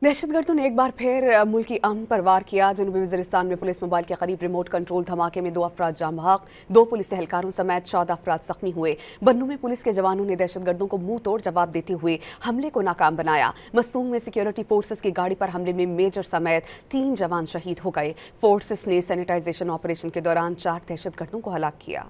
दहशतगर्दों ने एक बार फिर मुल्की अमन पर वार किया। जनूबी वज़ीरिस्तान में पुलिस मोबाइल के करीब रिमोट कंट्रोल धमाके में 2 अफराद जाँ बहक, 2 पुलिस एहलकारों समेत 14 अफराद जख्मी हुए। बन्नू में पुलिस के जवानों ने दहशतगर्दों को मुंह तोड़ जवाब देते हुए हमले को नाकाम बनाया। मस्तूंग में सिक्योरिटी फोर्सेस की गाड़ी पर हमले में मेजर समेत 3 जवान शहीद हो गए। फोर्सेस ने सैनिटाइजेशन ऑपरेशन के दौरान 4 दहशतगर्दों को हलाक किया।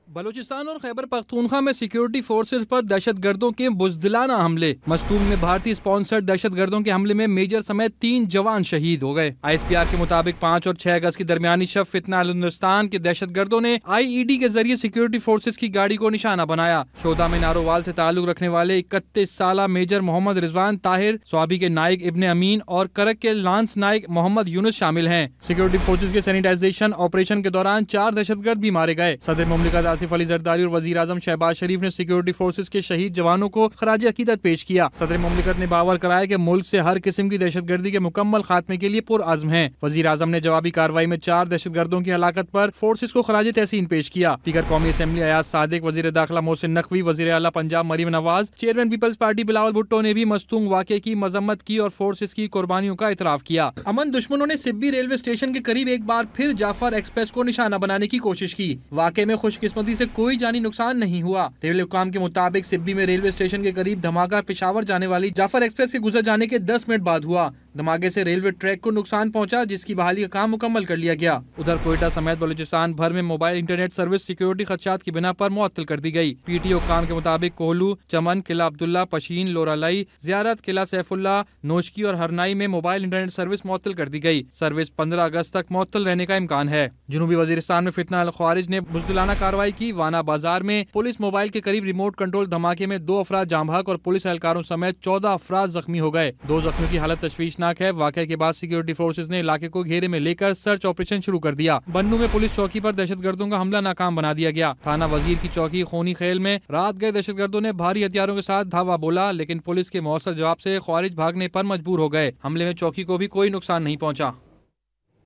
बलूचिस्तान और खैबर पख्तूनख्वा में सिक्योरिटी फोर्सेस पर दहशतगर्दों के बुज़दिलाना हमले। मस्तूंग में भारतीय स्पॉन्सर्ड दहशतगर्दों के हमले में मेजर समेत 3 जवान शहीद हो गए। ISPR के मुताबिक 5 और 6 अगस्त की दरमियानी शब फितना अल हिंदुस्तान के दहशतगर्दों ने IED के जरिए सिक्योरिटी फोर्सेस की गाड़ी को निशाना बनाया। शोदा में नारोवाल से ताल्लुक रखने वाले 31 साला मेजर मोहम्मद रिजवान ताहिर, स्वाबी के नाइक इब्ने अमीन और करक के लांस नाइक मोहम्मद यूनुस शामिल हैं। सिक्योरिटी फोर्सेस के सैनिटाइजेशन ऑपरेशन के दौरान 4 दहशतगर्द भी मारे गए। सदर मुमलिकत आसिफ अली जरदारी और वजीर आजम शहबाज शरीफ ने सिक्योरिटी फोर्सेस के शहीद जवानों को खराज अकीदत पेश किया। सदर मुमलिकत ने बावर कराया कि मुल्क से हर किस्म की दहशतगर्दी के मुकम्मल खात्मे के लिए पुरअज़्म है। वजीर आजम ने जवाबी कार्रवाई में 4 दहशतगर्दों की हलाकत पर फोर्सेस को खराज तहसीन पेश किया। स्पीकर कौमी असम्बली अयाज सादिक, वजीर दाखिला मोहसिन नकवी, वजीर आला Punjab Maryam Nawaz, chairman peoples party Bilawal Bhutto ने भी मस्तूंग वाक़े की मजम्मत की और फोर्सेस की कुर्बानियों का इतराफ किया। अमन दुश्मनों ने सिब्बी रेलवे स्टेशन के करीब एक बार फिर जाफर एक्सप्रेस को निशाना बनाने की कोशिश की। वाक़े में खुशकिस्मती से कोई जानी नुकसान नहीं हुआ। रेलवे हुकाम के मुताबिक सिब्बी में रेलवे स्टेशन के करीब धमाका पेशावर जाने वाली जाफर एक्सप्रेस के गुजर जाने के 10 मिनट बाद हुआ। धमाके से रेलवे ट्रैक को नुकसान पहुंचा, जिसकी बहाली का काम मुकम्मल कर लिया गया। उधर कोयटा समेत बलूचिस्तान भर में मोबाइल इंटरनेट सर्विस सिक्योरिटी खदशात की बिना पर मुअत्तल कर दी गई। PTO हुकाम के मुताबिक कोहलू, चमन, किला अब्दुल्ला, पशीन, लोरालाई, जियारत, किला सैफुल्ला, नोशकी और हरनाई में मोबाइल इंटरनेट सर्विस मुअत्तल कर दी गई। सर्विस 15 अगस्त तक मुअत्तल रहने का इम्कान है। जनूबी वजीरिस्तान में फितना अल ख्वारिज ने बुज़दिलाना कार्रवाई की। वाना बाजार में पुलिस मोबाइल के करीब रिमोट कंट्रोल धमाके में 2 अफराद जाँ बहक और पुलिस एहलकारों समेत 14 अफराद जख्मी हो गए। 2 जख्मियों की हालत तशवीशनाक है। वाक़े के बाद सिक्योरिटी फोर्सेस ने इलाके को घेरे में लेकर सर्च ऑपरेशन शुरू कर दिया। बन्नू में पुलिस चौकी पर दहशतगर्दों का हमला नाकाम बना दिया गया। थाना वजीर की चौकी खूनी खेल में रात गए दहशतगर्दों ने भारी हथियारों के साथ धावा बोला, लेकिन पुलिस के मौसर जवाब से ख्वारिज भागने पर मजबूर हो गए। हमले में चौकी को भी कोई नुकसान नहीं पहुंचा।